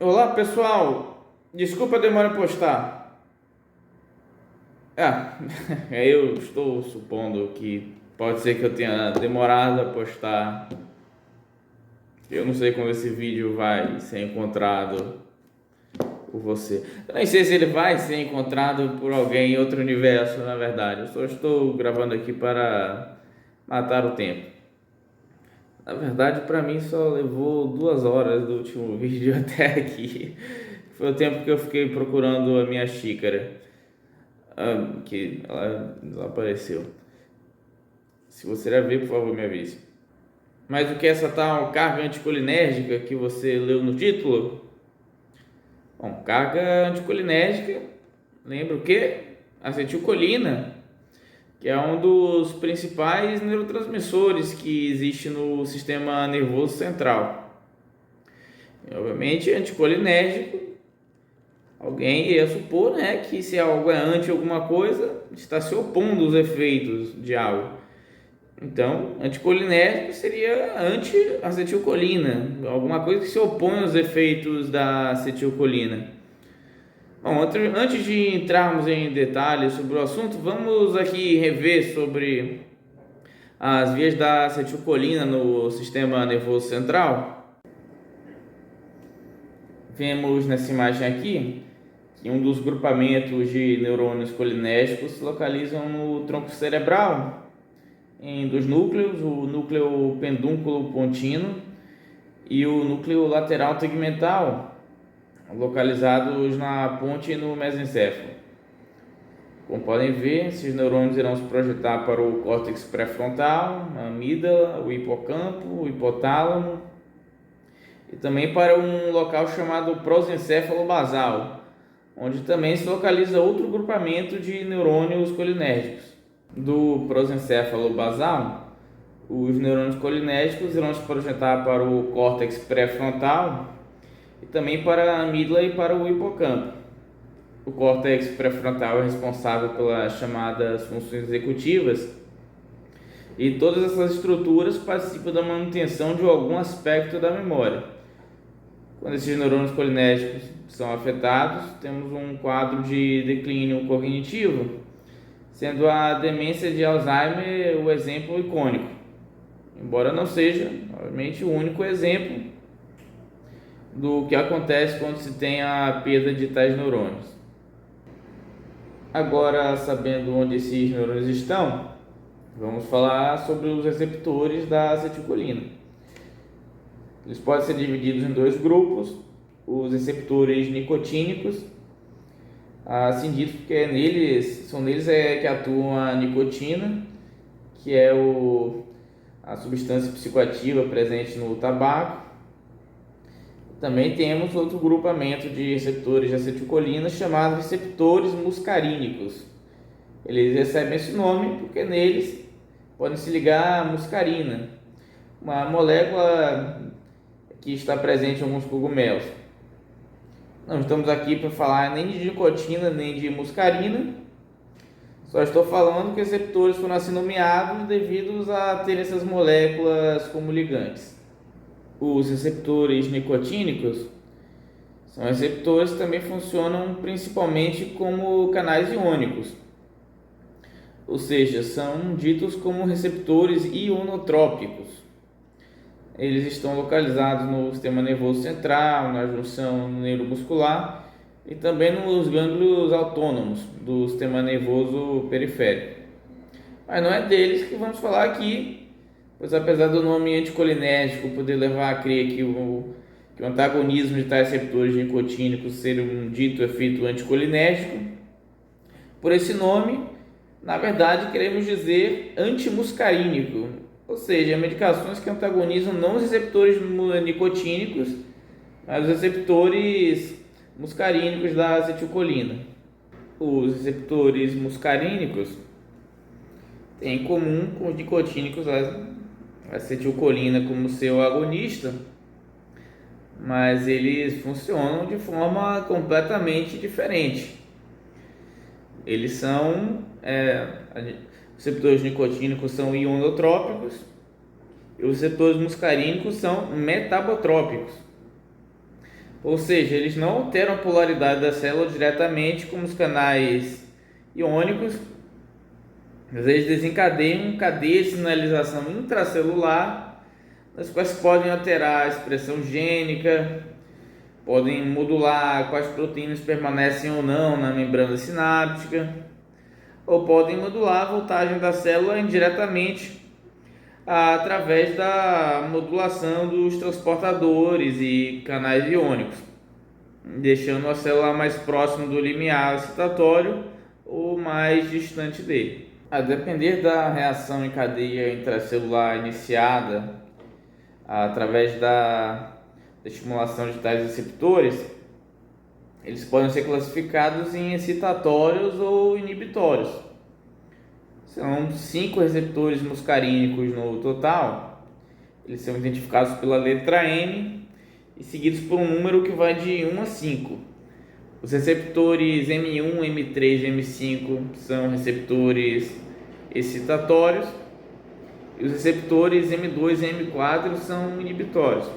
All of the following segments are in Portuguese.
Olá pessoal, desculpa a demora em postar. Ah, eu estou supondo que pode ser que eu tenha demorado a postar. Eu não sei quando esse vídeo vai ser encontrado por você. Eu nem sei se ele vai ser encontrado por alguém em outro universo, na verdade. Eu só estou gravando aqui para matar o tempo. Na verdade, para mim só levou 2 horas do último vídeo até aqui. Foi o tempo que eu fiquei procurando a minha xícara. Que ela desapareceu. Se você já viu, por favor, me avise. Mas o que é essa tal carga anticolinérgica que você leu no título? Bom, carga anticolinérgica, lembra o quê? Acetilcolina, que é um dos principais neurotransmissores que existe no sistema nervoso central. E, obviamente, anticolinérgico, alguém ia supor, né, que se algo é anti alguma coisa, está se opondo aos efeitos de algo. Então, anticolinérgico seria anti-acetilcolina, alguma coisa que se opõe aos efeitos da acetilcolina. Bom, antes de entrarmos em detalhes sobre o assunto, vamos aqui rever sobre as vias da acetilcolina no sistema nervoso central. Vemos nessa imagem aqui que um dos grupamentos de neurônios colinérgicos se localizam no tronco cerebral, em dois núcleos, o núcleo pedúnculo pontino e o núcleo lateral tegmental, localizados na ponte e no mesencéfalo. Como podem ver, esses neurônios irão se projetar para o córtex pré-frontal, a amígdala, o hipocampo, o hipotálamo e também para um local chamado prosencéfalo basal, onde também se localiza outro grupamento de neurônios colinérgicos. Do prosencéfalo basal, os neurônios colinérgicos irão se projetar para o córtex pré-frontal e também para a amígdala e para o hipocampo. O córtex pré-frontal é responsável pelas chamadas funções executivas e todas essas estruturas participam da manutenção de algum aspecto da memória. Quando esses neurônios colinérgicos são afetados, temos um quadro de declínio cognitivo, sendo a demência de Alzheimer o exemplo icônico, embora não seja, obviamente, o único exemplo do que acontece quando se tem a perda de tais neurônios. Agora, sabendo onde esses neurônios estão, vamos falar sobre os receptores da acetilcolina. Eles podem ser divididos em dois grupos: os receptores nicotínicos, assim dito porque são neles que atua a nicotina, que é a substância psicoativa presente no tabaco. Também temos outro grupamento de receptores de acetilcolina chamado receptores muscarínicos. Eles recebem esse nome porque neles podem se ligar a muscarina, uma molécula que está presente em alguns cogumelos. Não estamos aqui para falar nem de nicotina nem de muscarina, só estou falando que os receptores foram assim nomeados devido a ter essas moléculas como ligantes. Os receptores nicotínicos são receptores que também funcionam principalmente como canais iônicos, ou seja, são ditos como receptores ionotrópicos. Eles estão localizados no sistema nervoso central, na junção neuromuscular e também nos gânglios autônomos do sistema nervoso periférico. Mas não é deles que vamos falar aqui, pois apesar do nome anticolinérgico poder levar a crer que o antagonismo de tais receptores nicotínicos ser um dito efeito anticolinérgico, por esse nome, na verdade queremos dizer antimuscarínico, ou seja, medicações que antagonizam não os receptores nicotínicos, mas os receptores muscarínicos da acetilcolina. Os receptores muscarínicos têm em comum com os nicotínicos a acetilcolina como seu agonista, mas eles funcionam de forma completamente diferente. Eles são os receptores nicotínicos são ionotrópicos e os receptores muscarínicos são metabotrópicos. Ou seja, eles não alteram a polaridade da célula diretamente como os canais iônicos, mas eles desencadeiam cadeias de sinalização intracelular, nas quais podem alterar a expressão gênica, podem modular quais proteínas permanecem ou não na membrana sináptica, ou podem modular a voltagem da célula indiretamente através da modulação dos transportadores e canais iônicos, deixando a célula mais próxima do limiar excitatório ou mais distante dele. A depender da reação em cadeia intracelular iniciada através da estimulação de tais receptores, eles podem ser classificados em excitatórios ou inibitórios. São 5 receptores muscarínicos no total. Eles são identificados pela letra M e seguidos por um número que vai de 1 a 5. Os receptores M1, M3 e M5 são receptores excitatórios e os receptores M2 e M4 são inibitórios.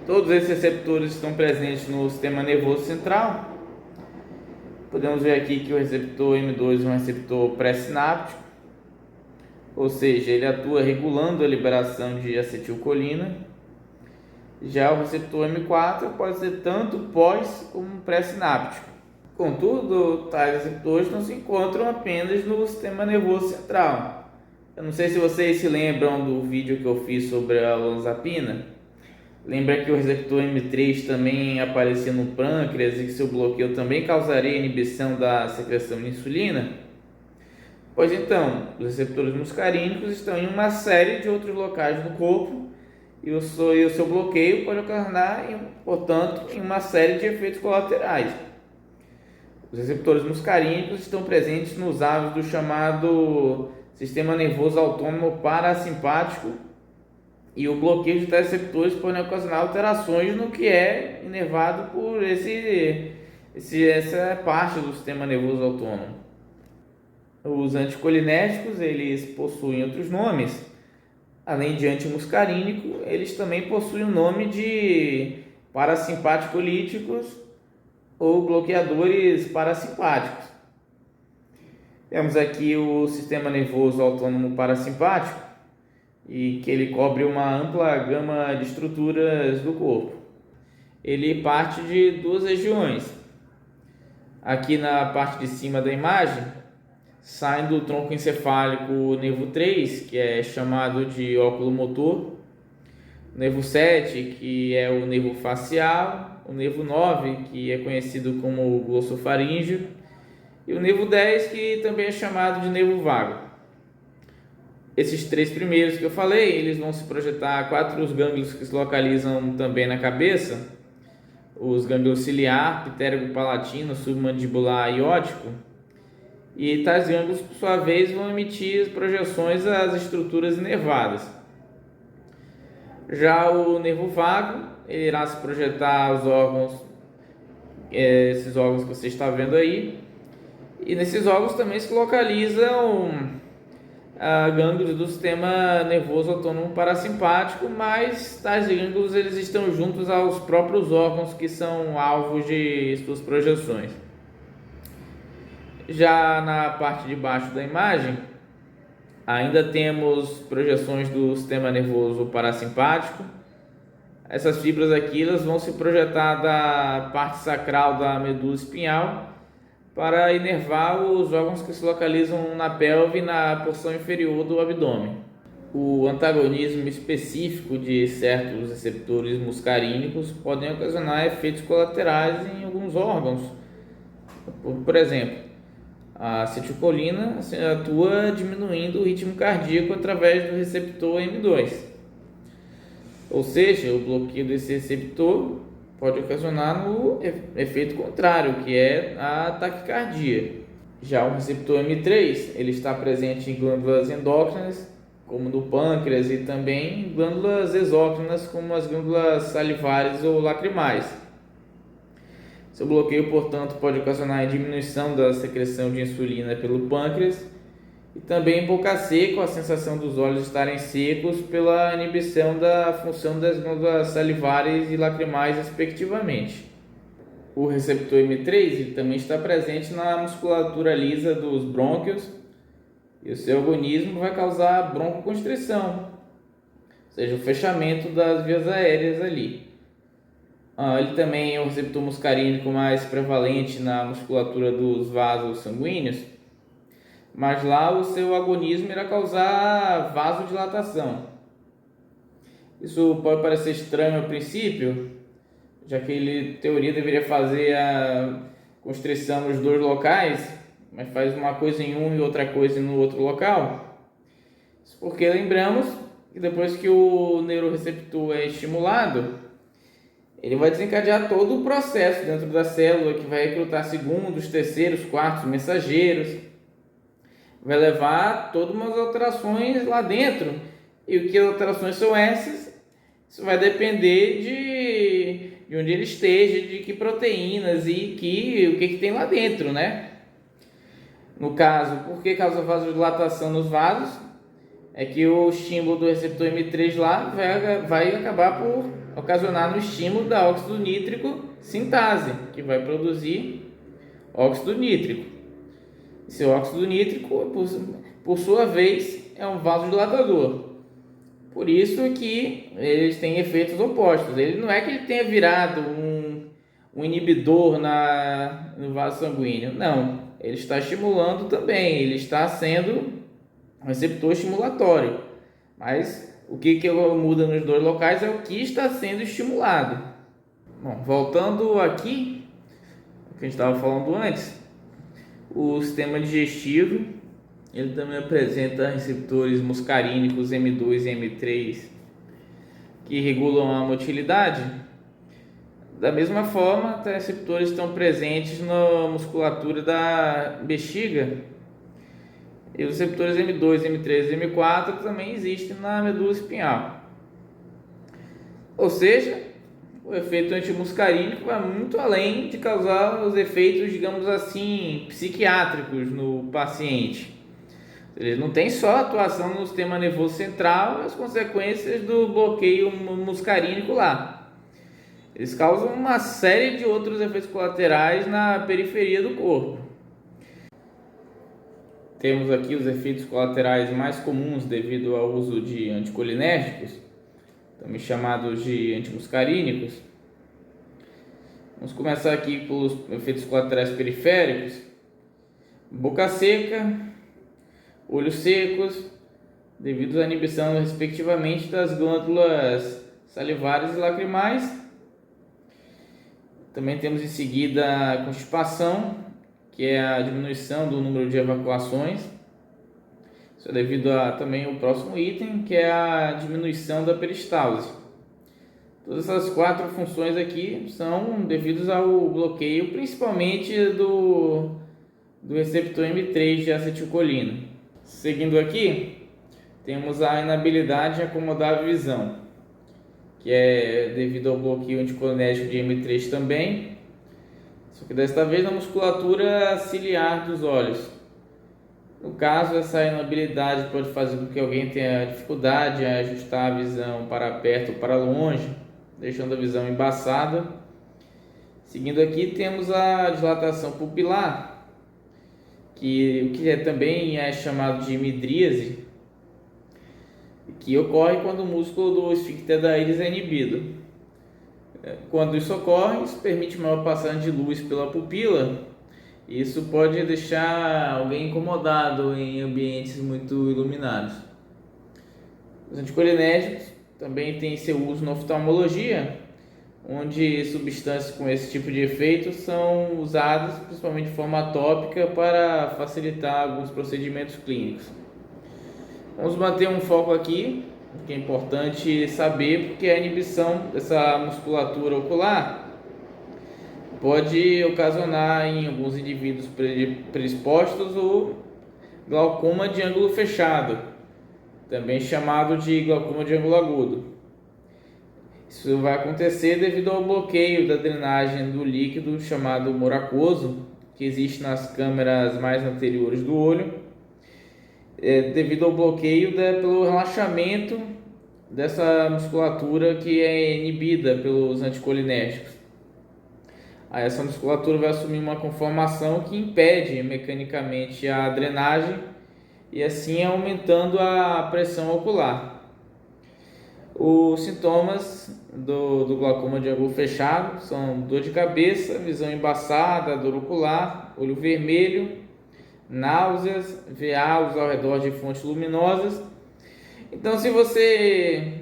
Todos esses receptores estão presentes no sistema nervoso central. Podemos ver aqui que o receptor M2 é um receptor pré-sináptico, ou seja, ele atua regulando a liberação de acetilcolina. Já o receptor M4 pode ser tanto pós como pré-sináptico. Contudo, tais receptores não se encontram apenas no sistema nervoso central. Eu não sei se vocês se lembram do vídeo que eu fiz sobre a olanzapina. Lembra que o receptor M3 também aparecia no pâncreas e que seu bloqueio também causaria inibição da secreção de insulina? Pois então, os receptores muscarínicos estão em uma série de outros locais no corpo e o seu bloqueio pode ocasionar, portanto, em uma série de efeitos colaterais. Os receptores muscarínicos estão presentes nos alvos do chamado sistema nervoso autônomo parasimpático, e o bloqueio de tais receptores pode ocasionar alterações no que é inervado por essa parte do sistema nervoso autônomo. Os anticolinérgicos, eles possuem outros nomes. Além de antimuscarínico, eles também possuem o nome de parasimpaticolíticos ou bloqueadores parasimpáticos. Temos aqui o sistema nervoso autônomo parasimpático, e que ele cobre uma ampla gama de estruturas do corpo. Ele parte de 2 regiões. Aqui na parte de cima da imagem, sai do tronco encefálico o nervo 3, que é chamado de óculo motor, o nervo 7, que é o nervo facial, o nervo 9, que é conhecido como glossofaríngeo, e o nervo 10, que também é chamado de nervo vago. Esses 3 primeiros que eu falei, eles vão se projetar 4 gânglios que se localizam também na cabeça, os gânglios ciliar, pitérico palatino, submandibular e óptico, e tais gânglios, por sua vez, vão emitir projeções às estruturas inervadas. Já o nervo vago, ele irá se projetar aos órgãos, esses órgãos que você está vendo aí, e nesses órgãos também se localizam gânglios do sistema nervoso autônomo parasimpático, mas tais gânglios eles estão juntos aos próprios órgãos que são alvos de suas projeções. Já na parte de baixo da imagem, ainda temos projeções do sistema nervoso parasimpático. Essas fibras aqui elas vão se projetar da parte sacral da medula espinhal para inervar os órgãos que se localizam na pelve e na porção inferior do abdômen. O antagonismo específico de certos receptores muscarínicos podem ocasionar efeitos colaterais em alguns órgãos. Por exemplo, a acetilcolina atua diminuindo o ritmo cardíaco através do receptor M2. Ou seja, o bloqueio desse receptor pode ocasionar no efeito contrário, que é a taquicardia. Já o receptor M3, ele está presente em glândulas endócrinas, como no pâncreas, e também em glândulas exócrinas, como as glândulas salivares ou lacrimais. Seu bloqueio, portanto, pode ocasionar a diminuição da secreção de insulina pelo pâncreas e também boca seca, a sensação dos olhos estarem secos pela inibição da função das glândulas salivares e lacrimais, respectivamente. O receptor M3 ele também está presente na musculatura lisa dos brônquios e o seu agonismo vai causar broncoconstrição, ou seja, o fechamento das vias aéreas ali. Ele também é o receptor muscarínico mais prevalente na musculatura dos vasos sanguíneos, mas lá o seu agonismo irá causar vasodilatação. Isso pode parecer estranho a princípio, já que ele, em teoria, deveria fazer a constrição nos dois locais, mas faz uma coisa em um e outra coisa no outro local. Isso porque lembramos que depois que o neuroreceptor é estimulado, ele vai desencadear todo o processo dentro da célula, que vai recrutar segundos, terceiros, quartos mensageiros, vai levar todas umas alterações lá dentro. E o que as alterações são essas? Isso vai depender de onde ele esteja, de que proteínas e o que tem lá dentro, né? No caso, por que causa vasodilatação nos vasos? É que o estímulo do receptor M3 lá vai acabar por ocasionar no estímulo da óxido nítrico sintase, que vai produzir óxido nítrico. Esse óxido nítrico, por sua vez, é um vasodilatador. Por isso que eles têm efeitos opostos. Ele não é que ele tenha virado um inibidor no vaso sanguíneo. Não, ele está estimulando também. Ele está sendo um receptor estimulatório. Mas o que muda nos dois locais é o que está sendo estimulado. Bom, voltando aqui, o que a gente estava falando antes, o sistema digestivo, ele também apresenta receptores muscarínicos M2 e M3 que regulam a motilidade. Da mesma forma, os receptores estão presentes na musculatura da bexiga. E os receptores M2, M3 e M4 também existem na medula espinhal. Ou seja, o efeito antimuscarínico vai muito além de causar os efeitos, digamos assim, psiquiátricos no paciente. Ele não tem só atuação no sistema nervoso central e as consequências do bloqueio muscarínico lá. Eles causam uma série de outros efeitos colaterais na periferia do corpo. Temos aqui os efeitos colaterais mais comuns devido ao uso de anticolinérgicos, também chamados de antimuscarínicos. Vamos começar aqui pelos efeitos colaterais periféricos. Boca seca, olhos secos, devido à inibição respectivamente das glândulas salivares e lacrimais. Também temos em seguida a constipação, que é a diminuição do número de evacuações. Isso é devido a também o próximo item, que é a diminuição da peristalse. Todas essas quatro funções aqui são devidas ao bloqueio, principalmente do receptor M3 de acetilcolina. Seguindo aqui, temos a inabilidade de acomodar a visão, que é devido ao bloqueio anticolinérgico de M3 também, só que desta vez na musculatura ciliar dos olhos. No caso, essa inabilidade pode fazer com que alguém tenha dificuldade em ajustar a visão para perto ou para longe, deixando a visão embaçada. Seguindo aqui, temos a dilatação pupilar, que também é chamado de midríase, que ocorre quando o músculo do esfíncter da íris é inibido. Quando isso ocorre, isso permite maior passagem de luz pela pupila. Isso pode deixar alguém incomodado em ambientes muito iluminados. Os anticolinérgicos também têm seu uso na oftalmologia, onde substâncias com esse tipo de efeito são usadas principalmente de forma tópica para facilitar alguns procedimentos clínicos. Vamos manter um foco aqui, que é importante saber, porque a inibição dessa musculatura ocular pode ocasionar em alguns indivíduos predispostos o glaucoma de ângulo fechado, também chamado de glaucoma de ângulo agudo. Isso vai acontecer devido ao bloqueio da drenagem do líquido chamado humor aquoso, que existe nas câmeras mais anteriores do olho, devido ao bloqueio pelo relaxamento dessa musculatura que é inibida pelos anticolinérgicos. Aí essa musculatura vai assumir uma conformação que impede mecanicamente a drenagem e assim aumentando a pressão ocular. Os sintomas do glaucoma de ângulo fechado são dor de cabeça, visão embaçada, dor ocular, olho vermelho, náuseas, ver halos ao redor de fontes luminosas. Então, se você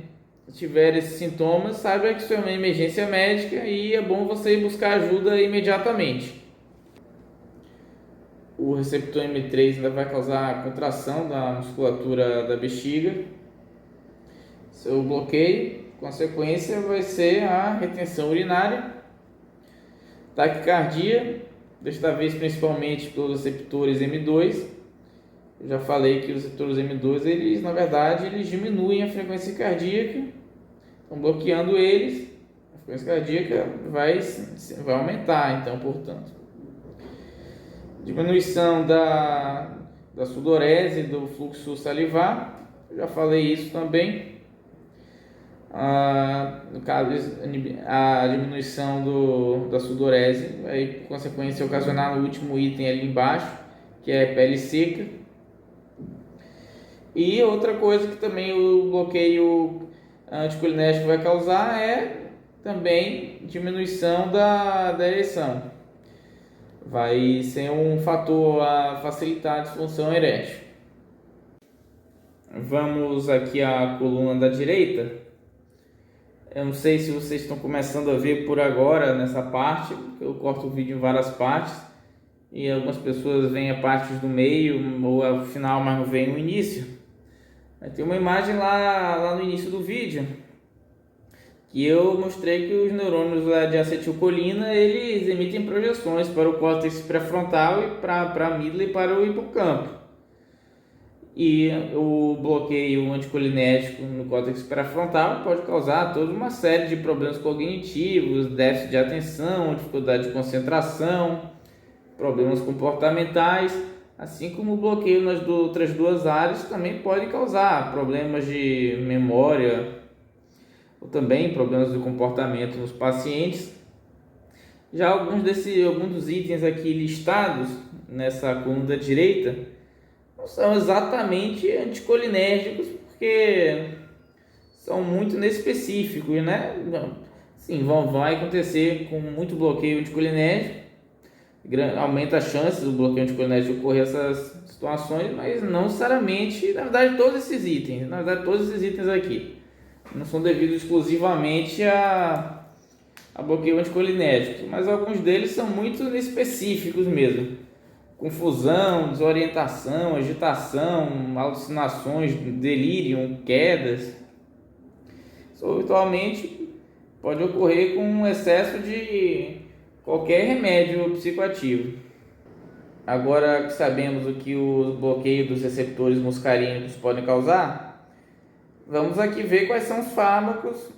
tiver esses sintomas, saiba que isso é uma emergência médica e é bom você ir buscar ajuda imediatamente. O receptor M3 ainda vai causar contração da musculatura da bexiga. Seu bloqueio, consequência, vai ser a retenção urinária, taquicardia, desta vez principalmente pelos receptores M2. Eu já falei que os receptores M2, eles na verdade eles diminuem a frequência cardíaca, então bloqueando eles, a frequência cardíaca vai aumentar, então, portanto. Diminuição da sudorese, do fluxo salivar, eu já falei isso também. No caso, a diminuição da sudorese vai, por consequência, ocasionar no último item ali embaixo, que é pele seca. E outra coisa que também o bloqueio anticolinérgico vai causar é também diminuição da ereção. Vai ser um fator a facilitar a disfunção erétil. Vamos aqui à coluna da direita. Eu não sei se vocês estão começando a ver por agora nessa parte, porque eu corto o vídeo em várias partes e algumas pessoas veem a parte do meio ou ao final, mas não veem o início. Tem uma imagem lá no início do vídeo que eu mostrei que os neurônios de acetilcolina eles emitem projeções para o córtex pré-frontal e para a amígdala e para o hipocampo. E o bloqueio anticolinérgico no córtex pré-frontal pode causar toda uma série de problemas cognitivos, déficit de atenção, dificuldade de concentração, problemas comportamentais, assim como o bloqueio nas outras duas áreas também pode causar problemas de memória ou também problemas de comportamento nos pacientes. Já alguns dos itens aqui listados nessa coluna da direita não são exatamente anticolinérgicos, porque são muito inespecíficos, né? Sim, vai acontecer com muito bloqueio anticolinérgico, aumenta a chance do bloqueio anticolinérgico ocorrer essas situações, mas não necessariamente, na verdade, todos esses itens aqui não são devidos exclusivamente a bloqueio anticolinérgico, mas alguns deles são muito específicos mesmo. Confusão, desorientação, agitação, alucinações, delírio, quedas. Isso habitualmente pode ocorrer com um excesso de qualquer remédio psicoativo. Agora que sabemos o que o bloqueio dos receptores muscarínicos podem causar, vamos aqui ver quais são os fármacos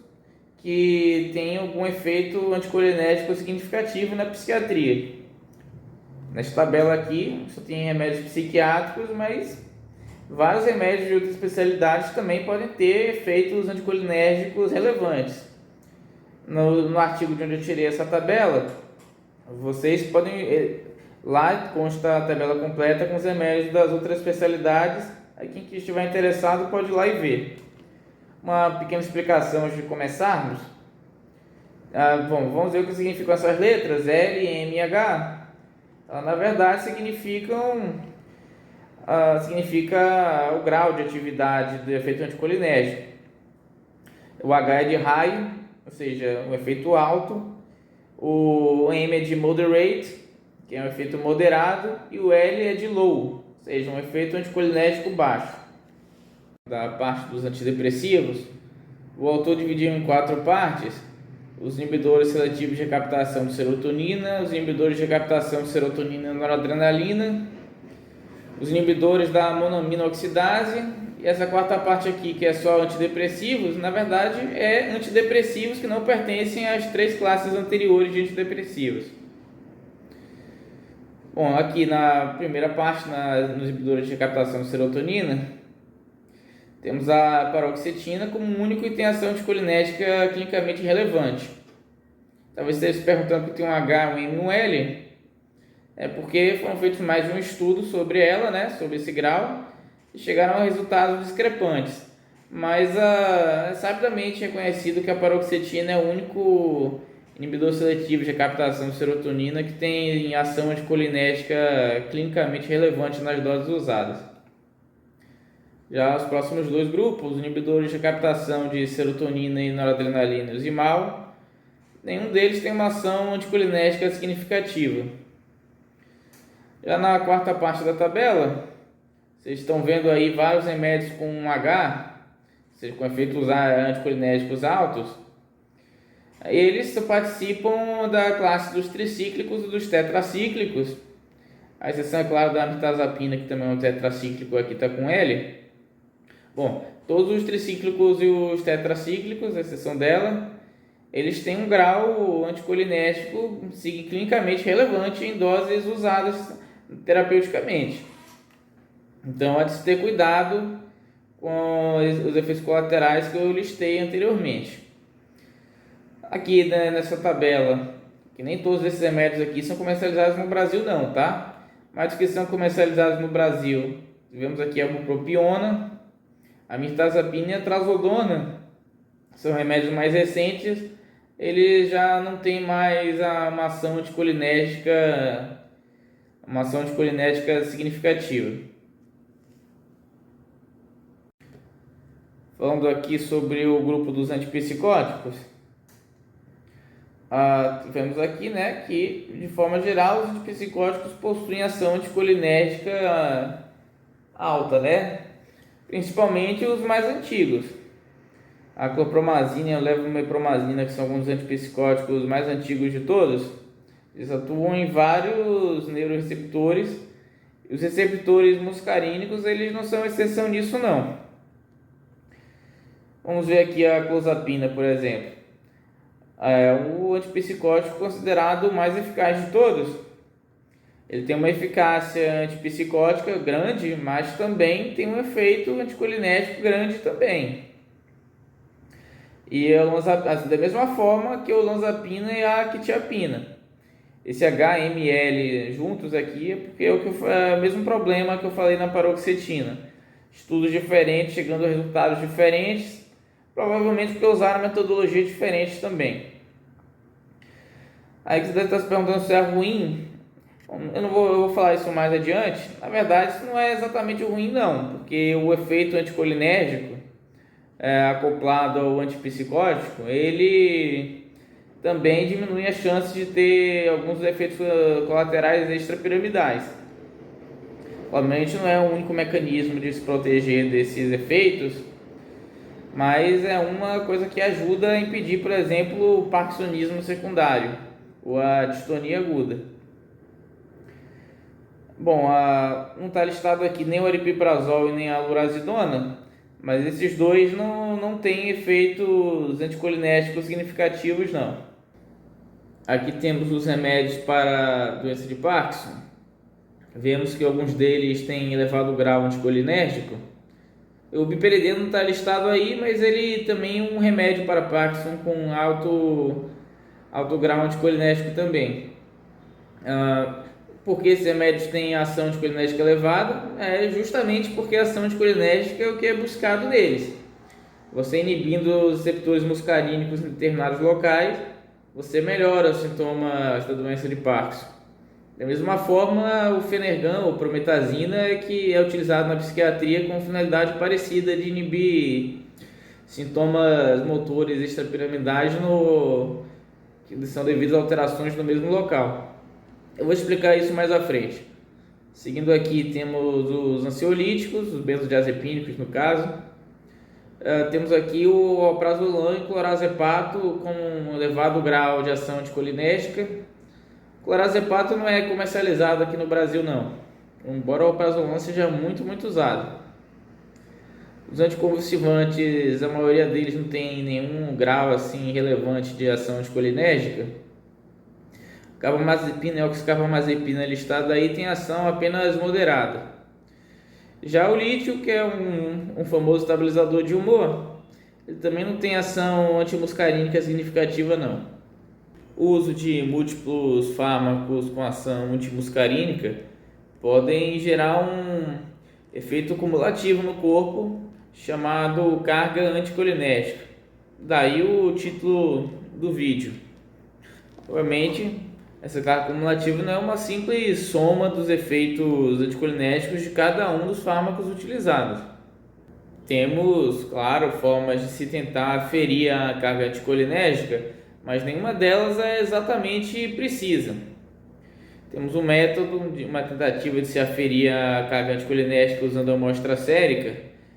que têm algum efeito anticolinérgico significativo na psiquiatria. Nesta tabela aqui só tem remédios psiquiátricos, mas vários remédios de outras especialidades também podem ter efeitos anticolinérgicos relevantes. No artigo de onde eu tirei essa tabela, vocês podem... Lá consta a tabela completa com os remédios das outras especialidades. Aí quem estiver interessado pode ir lá e ver. Uma pequena explicação antes de começarmos. Vamos ver o que significam essas letras, L, M e H. Na verdade significa o grau de atividade do efeito anticolinérgico. O H é de high, ou seja, um efeito alto. O M é de moderate, que é um efeito moderado. E o L é de low, ou seja, um efeito anticolinérgico baixo. Da parte dos antidepressivos, o autor dividiu em 4 partes: os inibidores seletivos de recaptação de serotonina, os inibidores de recaptação de serotonina e noradrenalina, os inibidores da monoamina oxidase, e essa quarta parte aqui, que é só antidepressivos, na verdade é antidepressivos que não pertencem às 3 classes anteriores de antidepressivos. Bom, aqui na primeira parte, nos inibidores de captação de serotonina, temos a paroxetina como único item ação anticolinérgica clinicamente relevante. Talvez você esteja se perguntando por que tem um H, um M e um L. É porque foram feitos mais de um estudo sobre ela, né, sobre esse grau, e chegaram a resultados discrepantes. Mas é sabidamente reconhecido que a paroxetina é o único inibidor seletivo de captação de serotonina que tem ação anticolinérgica clinicamente relevante nas doses usadas. Já os próximos dois grupos, os inibidores de captação de serotonina e noradrenalina e o Zimal, nenhum deles tem uma ação anticolinérgica significativa. Já na quarta parte da tabela, vocês estão vendo aí vários remédios com um H, ou seja, com efeitos anticolinérgicos altos. Eles participam da classe dos tricíclicos e dos tetracíclicos. A exceção, é claro, da mirtazapina, que também é um tetracíclico, aqui está com L. Bom, todos os tricíclicos e os tetracíclicos, a exceção dela, eles têm um grau anticolinérgico clinicamente relevante em doses usadas terapeuticamente. Então, há de se ter cuidado com os efeitos colaterais que eu listei anteriormente. Aqui, né, nessa tabela, que nem todos esses remédios aqui são comercializados no Brasil não, tá? Mas os que são comercializados no Brasil, tivemos aqui a bupropiona, a mirtazapina e a trazodona, são remédios mais recentes, eles já não tem mais uma ação anticolinérgica significativa. Falando aqui sobre o grupo dos antipsicóticos, vemos aqui, né, que de forma geral os antipsicóticos possuem ação anticolinérgica alta, né? Principalmente os mais antigos. A clorpromazina e a levomepromazina, que são alguns dos antipsicóticos mais antigos de todos, eles atuam em vários neuroreceptores. E os receptores muscarínicos, eles não são exceção nisso não. Vamos ver aqui a clozapina, por exemplo. É o antipsicótico considerado o mais eficaz de todos. Ele tem uma eficácia antipsicótica grande, mas também tem um efeito anticolinérgico grande também. E da mesma forma que o olanzapina e a quetiapina. Esse HML juntos aqui é porque é o mesmo problema que eu falei na paroxetina. Estudos diferentes chegando a resultados diferentes, provavelmente porque usaram metodologias diferentes também. Aí você deve estar se perguntando se é ruim. Eu vou falar isso mais adiante. Na verdade, isso não é exatamente ruim não, porque o efeito anticolinérgico acoplado ao antipsicótico, ele também diminui a chance de ter alguns efeitos colaterais extrapiramidais. Obviamente não é o único mecanismo de se proteger desses efeitos, mas é uma coisa que ajuda a impedir, por exemplo, o parkinsonismo secundário ou a distonia aguda. Bom, não está listado aqui nem o aripiprazol e nem a lurazidona, mas esses dois não têm efeitos anticolinérgicos significativos não. Aqui temos os remédios para a doença de Parkinson. Vemos que alguns deles têm elevado grau anticolinérgico. O biperideno não está listado aí, mas ele também é um remédio para Parkinson com alto grau anticolinérgico também. Por que esses remédios têm ação anticolinérgica elevada? É justamente porque a ação anticolinérgica é o que é buscado neles. Você inibindo os receptores muscarínicos em determinados locais, você melhora os sintomas da doença de Parkinson. Da mesma forma, o Fenergan ou prometazina que é utilizado na psiquiatria com finalidade parecida de inibir sintomas motores extrapiramidais que são devidos a alterações no mesmo local. Eu vou explicar isso mais à frente. Seguindo aqui, temos os ansiolíticos, os benzodiazepínicos no caso. Temos aqui o alprazolam e clorazepato com um elevado grau de ação anticolinérgica. O clorazepato não é comercializado aqui no Brasil não, embora o alprazolam seja muito usado. Os anticonvulsivantes, a maioria deles não tem nenhum grau assim relevante de ação anticolinérgica. Carbamazepina e oxcarbamazepina listado aí tem ação apenas moderada. Já o lítio, que é um famoso estabilizador de humor, ele também não tem ação antimuscarínica significativa não. O uso de múltiplos fármacos com ação antimuscarínica podem gerar um efeito cumulativo no corpo chamado carga anticolinérgica. Daí o título do vídeo. Obviamente, essa carga cumulativa não é uma simples soma dos efeitos anticolinérgicos de cada um dos fármacos utilizados. Temos, claro, formas de se tentar aferir a carga anticolinérgica, mas nenhuma delas é exatamente precisa. Temos um método, uma tentativa de se aferir a carga anticolinérgica usando a amostra sérica,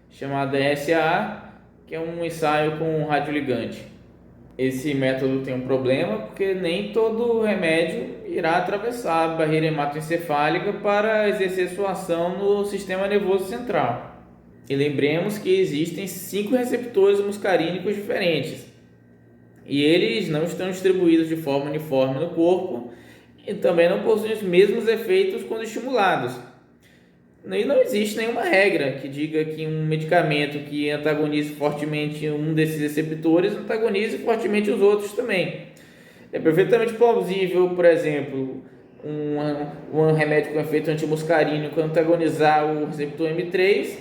chamada SAA, que é um ensaio com radioligante. Esse método tem um problema porque nem todo remédio irá atravessar a barreira hematoencefálica para exercer sua ação no sistema nervoso central. E lembremos que existem 5 receptores muscarínicos diferentes e eles não estão distribuídos de forma uniforme no corpo e também não possuem os mesmos efeitos quando estimulados. E não existe nenhuma regra que diga que um medicamento que antagonize fortemente um desses receptores antagonize fortemente os outros também. É perfeitamente plausível, por exemplo, um remédio com efeito antimuscarínico antagonizar o receptor M3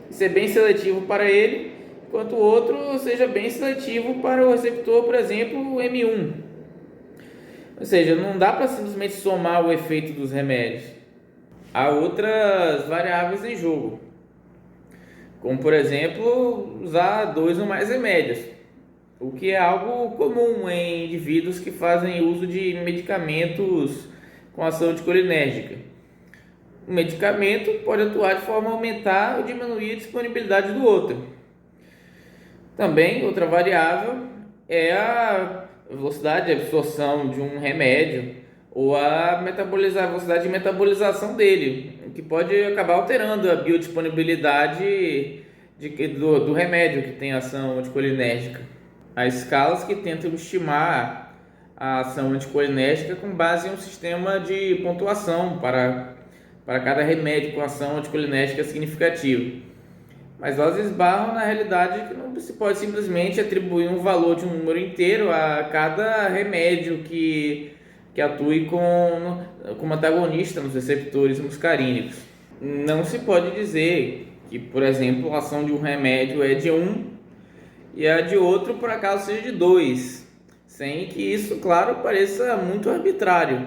e ser bem seletivo para ele, enquanto o outro seja bem seletivo para o receptor, por exemplo, o M1. Ou seja, não dá para simplesmente somar o efeito dos remédios. Há outras variáveis em jogo, como por exemplo, usar 2 ou mais remédios, o que é algo comum em indivíduos que fazem uso de medicamentos com ação anticolinérgica. O medicamento pode atuar de forma a aumentar ou diminuir a disponibilidade do outro. Também, outra variável é a velocidade de absorção de um remédio ou a velocidade de metabolização dele, o que pode acabar alterando a biodisponibilidade do remédio que tem ação anticolinérgica. Há escalas que tentam estimar a ação anticolinérgica com base em um sistema de pontuação para cada remédio com ação anticolinérgica significativa. Mas elas esbarram na realidade que não se pode simplesmente atribuir um valor de um número inteiro a cada remédio que atue como antagonista nos receptores muscarínicos. Não se pode dizer que, por exemplo, a ação de um remédio é de 1 e a de outro, por acaso, seja de 2, sem que isso, claro, pareça muito arbitrário.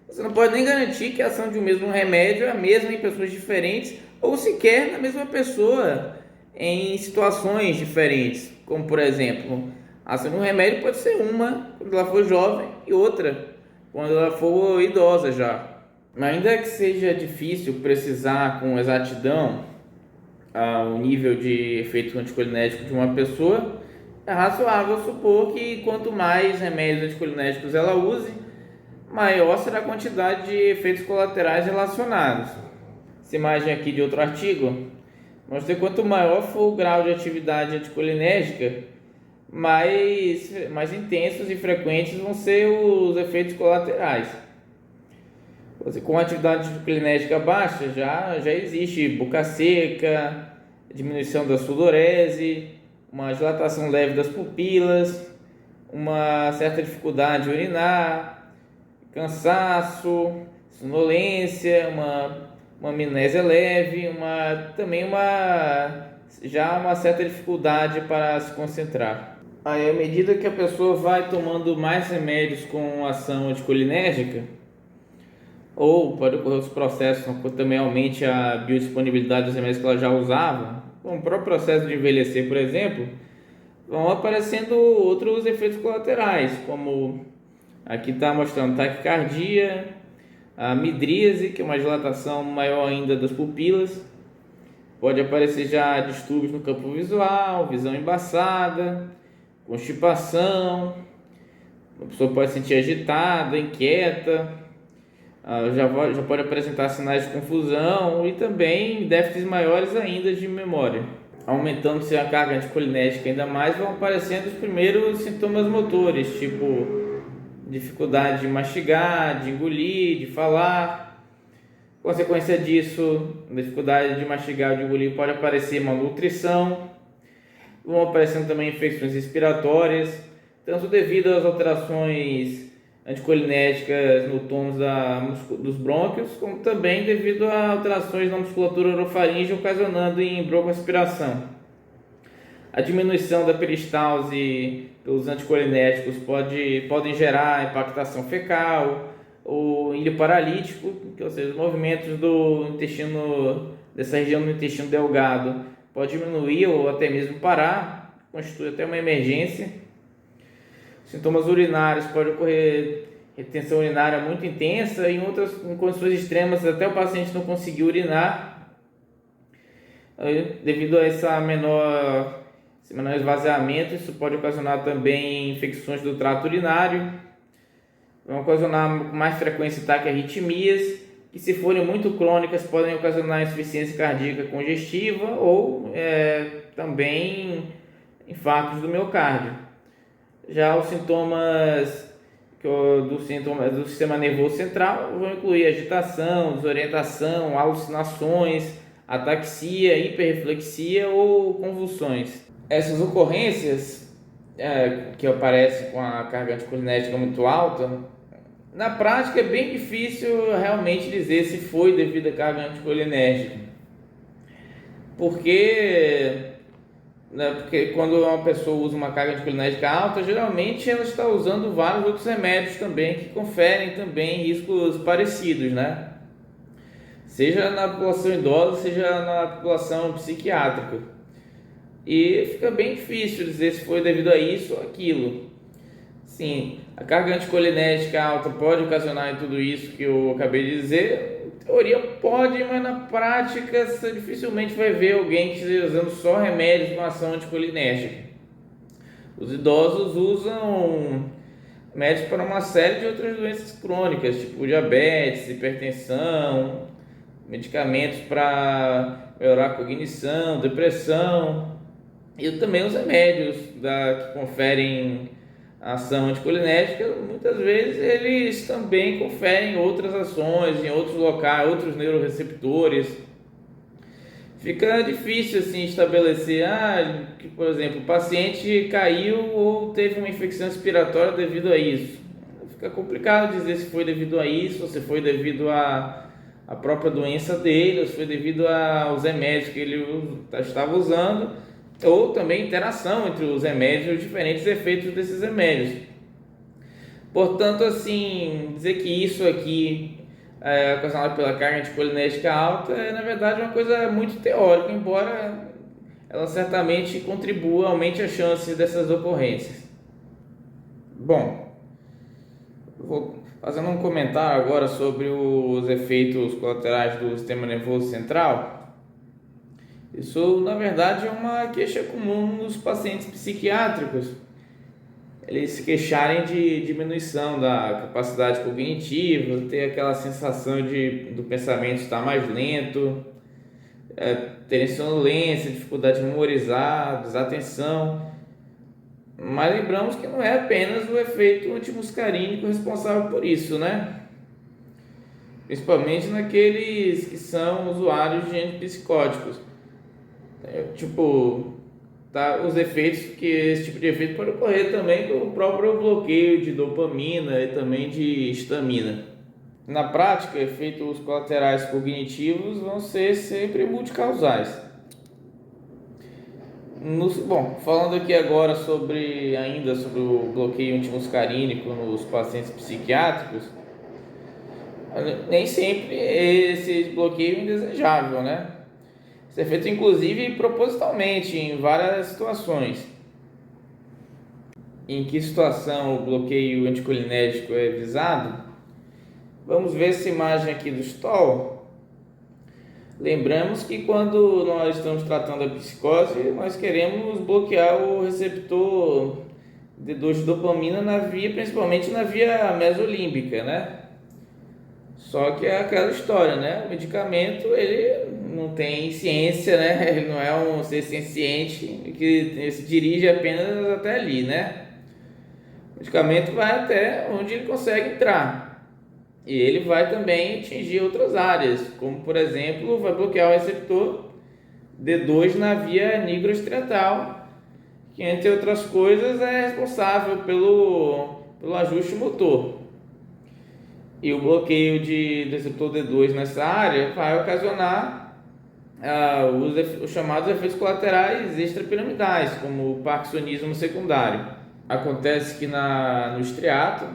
Você não pode nem garantir que a ação de um mesmo remédio é a mesma em pessoas diferentes ou sequer na mesma pessoa em situações diferentes, como, por exemplo, a ação de um remédio pode ser uma quando ela for jovem e outra quando ela for idosa já. Mas ainda que seja difícil precisar com exatidão o nível de efeito anticolinérgico de uma pessoa, é razoável supor que quanto mais remédios anticolinérgicos ela use, maior será a quantidade de efeitos colaterais relacionados. Essa imagem aqui de outro artigo mostra que quanto maior for o grau de atividade anticolinérgica, mais intensos e frequentes vão ser os efeitos colaterais. Com atividade anticolinérgica baixa, já existe boca seca, diminuição da sudorese, uma dilatação leve das pupilas, uma certa dificuldade de urinar, cansaço, sonolência, uma amnésia leve, também uma certa dificuldade para se concentrar. Aí, à medida que a pessoa vai tomando mais remédios com ação anticolinérgica, ou pode ocorrer os processos que também aumente a biodisponibilidade dos remédios que ela já usava, como o próprio processo de envelhecer, por exemplo, vão aparecendo outros efeitos colaterais, como aqui está mostrando taquicardia, a midríase, que é uma dilatação maior ainda das pupilas, pode aparecer já distúrbios no campo visual, visão embaçada, constipação, a pessoa pode se sentir agitada, inquieta, já pode apresentar sinais de confusão e também déficits maiores ainda de memória. Aumentando-se a carga anticolinérgica ainda mais, vão aparecendo os primeiros sintomas motores, tipo dificuldade de mastigar, de engolir, de falar. Consequência disso, dificuldade de mastigar ou de engolir, pode aparecer malnutrição. Vão aparecendo também infecções respiratórias, tanto devido às alterações anticolinérgicas no tônus dos brônquios, como também devido a alterações na musculatura orofaríngea, ocasionando em broncoaspiração. A diminuição da peristalse pelos anticolinérgicos podem gerar impactação fecal, ou ilho paralítico, ou seja, os movimentos do intestino, dessa região do intestino delgado, pode diminuir ou até mesmo parar, constitui até uma emergência. Sintomas urinários, pode ocorrer retenção urinária muito intensa, e em condições extremas até o paciente não conseguir urinar, devido a esse menor esvaziamento. Isso pode ocasionar também infecções do trato urinário, vão ocasionar com mais frequência taquiarritmias, que se forem muito crônicas podem ocasionar insuficiência cardíaca congestiva ou também infartos do miocárdio. Já os sintomas do sistema nervoso central vão incluir agitação, desorientação, alucinações, ataxia, hiperreflexia ou convulsões. Essas ocorrências que aparecem com a carga anticolinérgica muito alta, na prática é bem difícil realmente dizer se foi devido à carga anticolinérgica, porque quando uma pessoa usa uma carga anticolinérgica alta, geralmente ela está usando vários outros remédios também que conferem também riscos parecidos, né? Seja na população idosa, seja na população psiquiátrica. E fica bem difícil dizer se foi devido a isso ou aquilo. Sim, a carga anticolinérgica alta pode ocasionar em tudo isso que eu acabei de dizer. Em teoria pode, mas na prática você dificilmente vai ver alguém que esteja usando só remédios com ação anticolinérgica. Os idosos usam remédios para uma série de outras doenças crônicas, tipo diabetes, hipertensão, medicamentos para melhorar a cognição, depressão, e também os remédios que conferem ação anticolinérgica. Muitas vezes eles também conferem outras ações em outros locais, outros neuroreceptores. Fica difícil assim estabelecer que, por exemplo, o paciente caiu ou teve uma infecção respiratória devido a isso. Fica complicado dizer se foi devido a isso, ou se foi devido à própria doença dele, ou se foi devido aos remédios que ele estava usando, ou também interação entre os remédios e os diferentes efeitos desses remédios. Portanto, assim, dizer que isso aqui é ocasionado pela carga anticolinérgica alta é, na verdade, uma coisa muito teórica, embora ela certamente contribua, aumente as chances dessas ocorrências. Bom, vou fazendo um comentário agora sobre os efeitos colaterais do sistema nervoso central. Isso, na verdade, é uma queixa comum nos pacientes psiquiátricos. Eles se queixarem de diminuição da capacidade cognitiva, ter aquela sensação do pensamento estar mais lento, terem sonolência, dificuldade de memorizar, desatenção. Mas lembramos que não é apenas o efeito antimuscarínico responsável por isso, né? Principalmente naqueles que são usuários de antipsicóticos. Os efeitos que esse tipo de efeito pode ocorrer também do próprio bloqueio de dopamina e também de histamina. Na prática, efeitos colaterais cognitivos vão ser sempre multicausais. Falando aqui agora sobre o bloqueio antimuscarínico nos pacientes psiquiátricos, nem sempre esse bloqueio é indesejável, né? Isso é feito inclusive propositalmente em várias situações. Em que situação o bloqueio anticolinérgico é visado? Vamos ver essa imagem aqui do STOL. Lembramos que quando nós estamos tratando a psicose, nós queremos bloquear o receptor D2 de dopamina principalmente na via mesolímbica, né? Só que é aquela história, né? O medicamento, ele não tem ciência, né? Ele não é um ser senciente que se dirige apenas até ali, né? O medicamento vai até onde ele consegue entrar. E ele vai também atingir outras áreas, como por exemplo, vai bloquear o receptor D2 na via nigroestriatal, que entre outras coisas é responsável pelo ajuste motor. E o bloqueio do receptor D2 nessa área vai ocasionar os chamados efeitos colaterais extrapiramidais, como o parkinsonismo secundário. Acontece que no estriato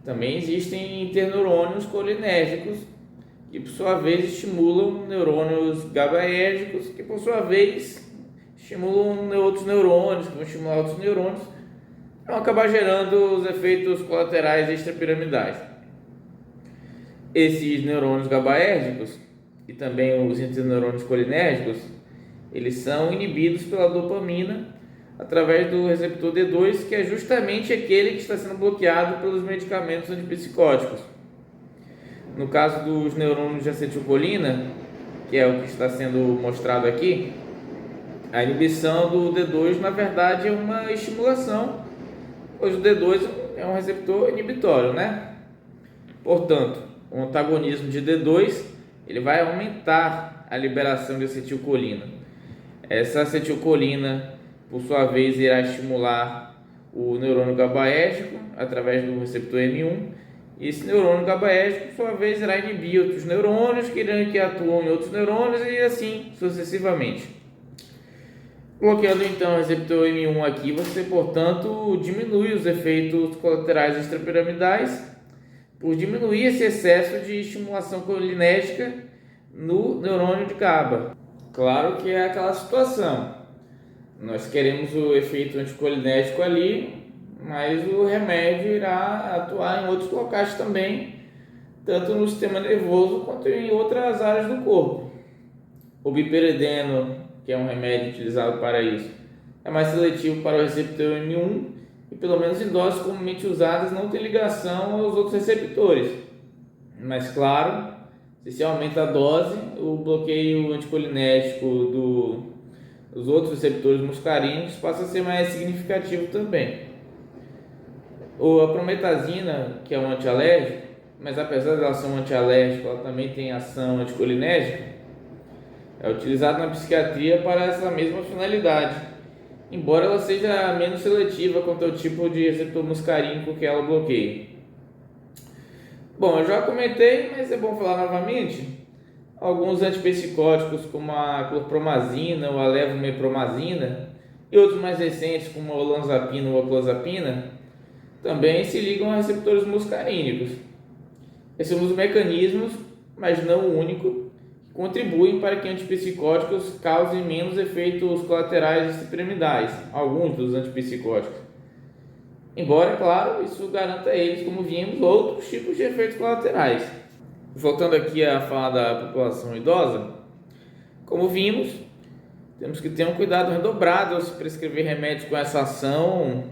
também existem interneurônios colinérgicos, que por sua vez estimulam neurônios GABAérgicos, que por sua vez estimulam outros neurônios, que vão estimular outros neurônios, e vão acabar gerando os efeitos colaterais extrapiramidais. Esses neurônios GABAérgicos e também os interneurônios colinérgicos, eles são inibidos pela dopamina através do receptor D2, que é justamente aquele que está sendo bloqueado pelos medicamentos antipsicóticos. No caso dos neurônios de acetilcolina, que é o que está sendo mostrado aqui, a inibição do D2 na verdade é uma estimulação, pois o D2 é um receptor inibitório, né? Portanto, o antagonismo de D2 ele vai aumentar a liberação de acetilcolina. Essa acetilcolina, por sua vez, irá estimular o neurônio GABAérgico através do receptor M1. E esse neurônio GABAérgico, por sua vez, irá inibir outros neurônios que atuam em outros neurônios e assim sucessivamente. Bloqueando então o receptor M1 aqui, você, portanto, diminui os efeitos colaterais extrapiramidais por diminuir esse excesso de estimulação colinérgica no neurônio de GABA. Claro que é aquela situação. Nós queremos o efeito anticolinérgico ali, mas o remédio irá atuar em outros locais também, tanto no sistema nervoso quanto em outras áreas do corpo. O biperideno, que é um remédio utilizado para isso, é mais seletivo para o receptor M1 e, pelo menos em doses comumente usadas, não tem ligação aos outros receptores. Mas, claro, se se aumenta a dose, o bloqueio anticolinérgico dos outros receptores muscarínicos passa a ser mais significativo também. A prometazina, que é um antialérgico, mas apesar de ela ser um antialérgico, ela também tem ação anticolinérgica, é utilizada na psiquiatria para essa mesma finalidade, embora ela seja menos seletiva quanto ao tipo de receptor muscarínico que ela bloqueia. Bom, eu já comentei, mas é bom falar novamente. Alguns antipsicóticos, como a clorpromazina ou a levomepromazina, e outros mais recentes, como a olanzapina ou a clozapina, também se ligam a receptores muscarínicos. Esses são os mecanismos, mas não o único, que contribuem para que antipsicóticos causem menos efeitos colaterais extrapiramidais, alguns dos antipsicóticos. Embora, claro, isso garanta a eles, como vimos, outros tipos de efeitos colaterais. Voltando aqui a falar da população idosa, como vimos, temos que ter um cuidado redobrado ao se prescrever remédios com essa ação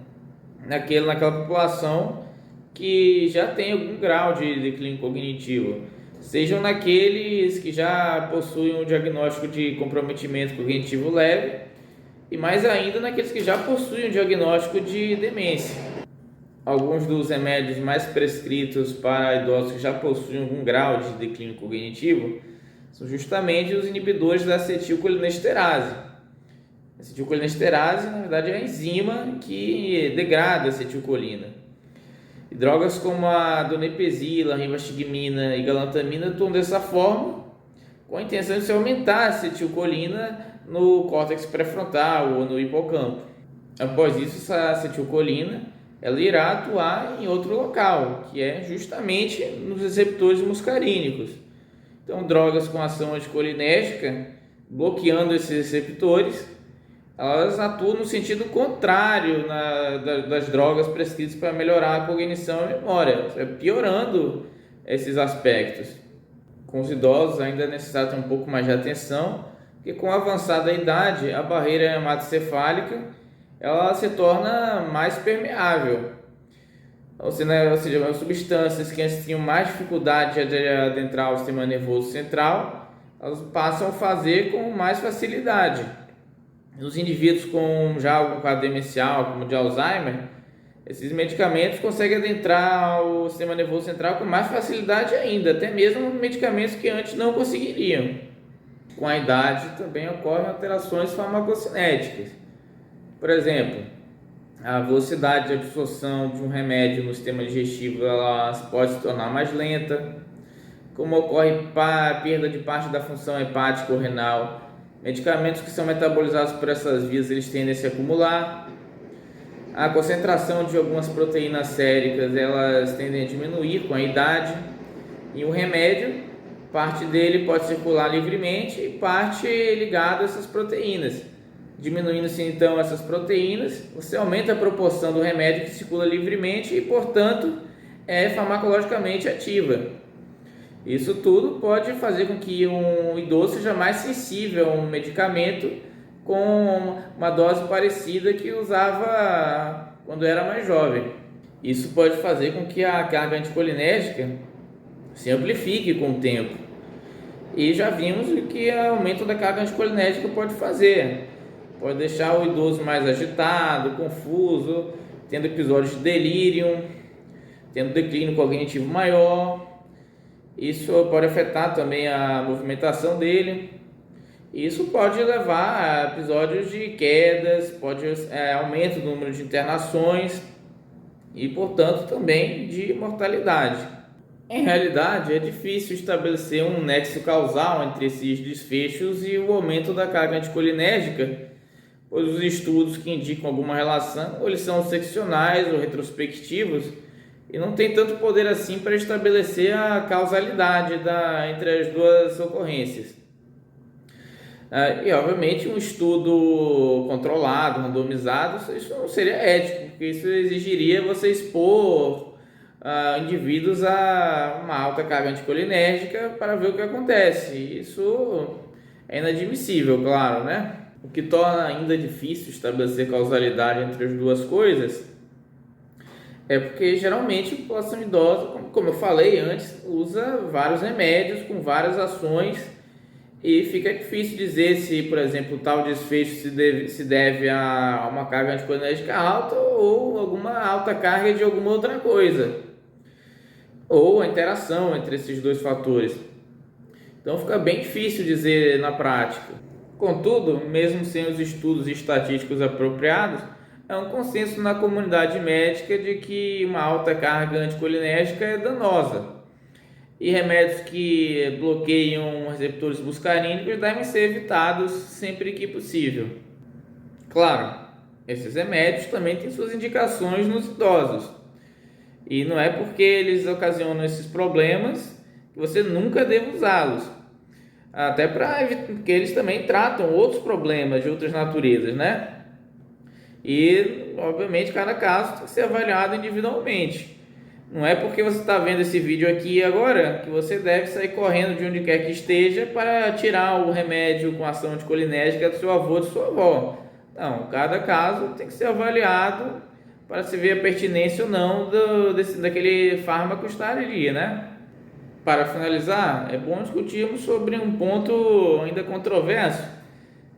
naquela população que já tem algum grau de declínio cognitivo, sejam naqueles que já possuem um diagnóstico de comprometimento cognitivo leve e mais ainda naqueles que já possuem um diagnóstico de demência. Alguns dos remédios mais prescritos para idosos que já possuem algum grau de declínio cognitivo são justamente os inibidores da acetilcolinesterase. A acetilcolinesterase, na verdade, é a enzima que degrada a acetilcolina. E drogas como a donepezila, rivastigmina e galantamina atuam dessa forma, com a intenção de se aumentar a acetilcolina no córtex pré-frontal ou no hipocampo. Após isso, essa acetilcolina ela irá atuar em outro local, que é justamente nos receptores muscarínicos. Então, drogas com ação anticolinérgica, bloqueando esses receptores, elas atuam no sentido contrário das drogas prescritas para melhorar a cognição e a memória, piorando esses aspectos. Com os idosos ainda é necessário ter um pouco mais de atenção, porque com a avançada idade, a barreira hematocefálica ela se torna mais permeável. Ou seja, substâncias que antes tinham mais dificuldade de adentrar o sistema nervoso central, elas passam a fazer com mais facilidade. Nos indivíduos com já algum quadro demencial, como de Alzheimer, Esses medicamentos conseguem adentrar o sistema nervoso central com mais facilidade ainda, até mesmo medicamentos que antes não conseguiriam. Com a idade também ocorrem alterações farmacocinéticas. Por exemplo, a velocidade de absorção de um remédio no sistema digestivo ela pode se tornar mais lenta, como ocorre perda de parte da função hepática ou renal. Medicamentos que são metabolizados por essas vias eles tendem a se acumular. A concentração de algumas proteínas séricas elas tendem a diminuir com a idade. E o remédio, parte dele pode circular livremente e parte ligada a essas proteínas. Diminuindo-se então essas proteínas, você aumenta a proporção do remédio que circula livremente e, portanto, é farmacologicamente ativa. Isso tudo pode fazer com que um idoso seja mais sensível a um medicamento com uma dose parecida que usava quando era mais jovem. Isso pode fazer com que a carga anticolinérgica se amplifique com o tempo. E já vimos o que o aumento da carga anticolinérgica pode fazer. Pode deixar o idoso mais agitado, confuso, tendo episódios de delírio, tendo declínio cognitivo maior. Isso pode afetar também a movimentação dele. Isso pode levar a episódios de quedas, pode aumento do número de internações e, portanto, também de mortalidade. Em realidade, é difícil estabelecer um nexo causal entre esses desfechos e o aumento da carga anticolinérgica, pois os estudos que indicam alguma relação, ou eles são seccionais ou retrospectivos, e não tem tanto poder assim para estabelecer a causalidade entre as duas ocorrências. E obviamente um estudo controlado, randomizado, isso não seria ético, porque isso exigiria você expor indivíduos a uma alta carga anticolinérgica para ver o que acontece. Isso é inadmissível, claro, né? O que torna ainda difícil estabelecer causalidade entre as duas coisas é porque geralmente a população idosa, como eu falei antes, usa vários remédios com várias ações e fica difícil dizer se, por exemplo, tal desfecho se deve a uma carga anticolinérgica alta ou alguma alta carga de alguma outra coisa, ou a interação entre esses dois fatores. Então fica bem difícil dizer na prática. Contudo, mesmo sem os estudos estatísticos apropriados, é um consenso na comunidade médica de que uma alta carga anticolinérgica é danosa e remédios que bloqueiam receptores muscarínicos devem ser evitados sempre que possível. Claro, esses remédios também têm suas indicações nos idosos e não é porque eles ocasionam esses problemas que você nunca deve usá-los, até porque eles também tratam outros problemas de outras naturezas, né? E, obviamente, cada caso tem que ser avaliado individualmente. Não é porque você está vendo esse vídeo aqui agora que você deve sair correndo de onde quer que esteja para tirar o remédio com ação anticolinérgica do seu avô ou de sua avó. Não, cada caso tem que ser avaliado para se ver a pertinência ou não daquele fármaco estar ali, né? Para finalizar, é bom discutirmos sobre um ponto ainda controverso,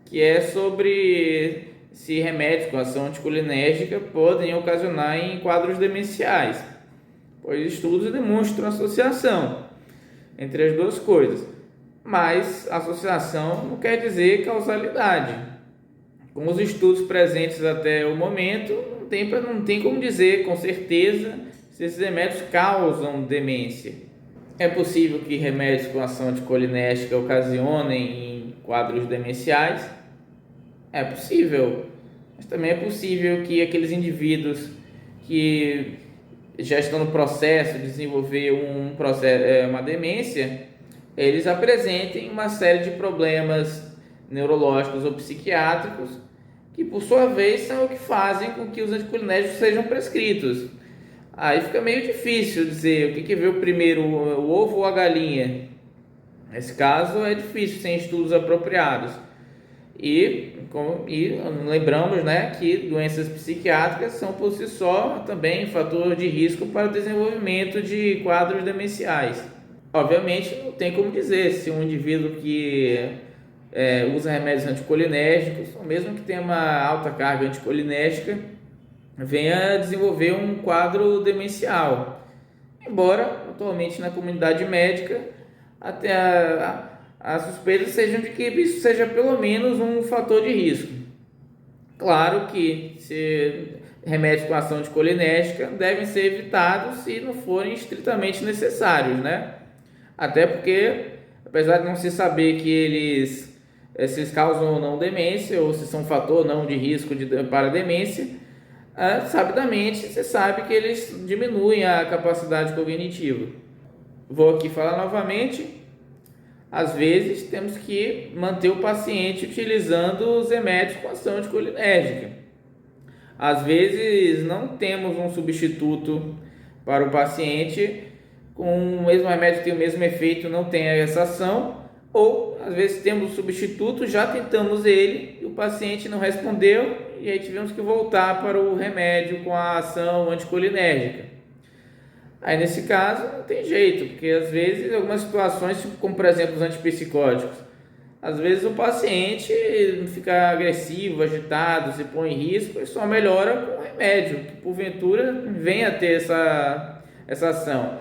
que é sobre se remédios com ação anticolinérgica podem ocasionar em quadros demenciais, pois estudos demonstram associação entre as duas coisas, mas associação não quer dizer causalidade. Com os estudos presentes até o momento, não tem como dizer com certeza se esses remédios causam demência. É possível que remédios com ação anticolinérgica ocasionem em quadros demenciais? É possível, mas também é possível que aqueles indivíduos que já estão no processo de desenvolver uma demência, eles apresentem uma série de problemas neurológicos ou psiquiátricos que, por sua vez, são o que fazem com que os anticolinérgicos sejam prescritos. Aí fica meio difícil dizer o que veio primeiro, o ovo ou a galinha. Nesse caso é difícil sem estudos apropriados. E lembramos, né, que doenças psiquiátricas são por si só também fator de risco para o desenvolvimento de quadros demenciais. Obviamente não tem como dizer se um indivíduo que usa remédios anticolinérgicos, ou mesmo que tenha uma alta carga anticolinérgica, venha a desenvolver um quadro demencial. Embora, atualmente na comunidade médica, até a suspeita seja de que isso seja pelo menos um fator de risco. Claro que remédios com ação anticolinérgica devem ser evitados se não forem estritamente necessários, né? Até porque, apesar de não se saber que se eles causam ou não demência, ou se são um fator ou não de risco para demência, sabidamente se sabe que eles diminuem a capacidade cognitiva. Vou aqui falar novamente. Às vezes temos que manter o paciente utilizando os remédios com ação anticolinérgica. Às vezes não temos um substituto para o paciente com o mesmo remédio que tem o mesmo efeito, não tem essa ação, ou às vezes temos o substituto, já tentamos ele e o paciente não respondeu e aí tivemos que voltar para o remédio com a ação anticolinérgica. Aí nesse caso não tem jeito, porque às vezes em algumas situações, como por exemplo os antipsicóticos, às vezes o paciente fica agressivo, agitado, se põe em risco e só melhora com o remédio, que porventura venha a ter essa ação.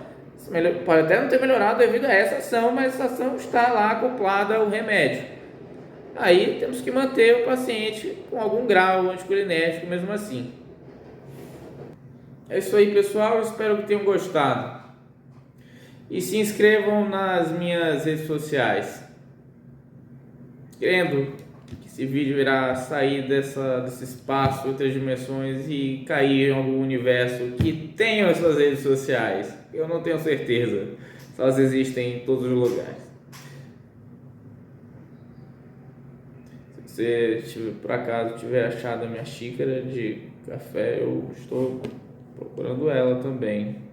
Pode até não ter melhorado devido a essa ação, mas essa ação está lá acoplada ao remédio. Aí temos que manter o paciente com algum grau anticolinérgico mesmo assim. É isso aí, pessoal. Espero que tenham gostado. E se inscrevam nas minhas redes sociais. Crendo que esse vídeo irá sair desse espaço, outras dimensões e cair em algum universo que tenha as suas redes sociais. Eu não tenho certeza se elas existem em todos os lugares. Se você, por acaso, tiver achado a minha xícara de café, eu estou procurando ela também.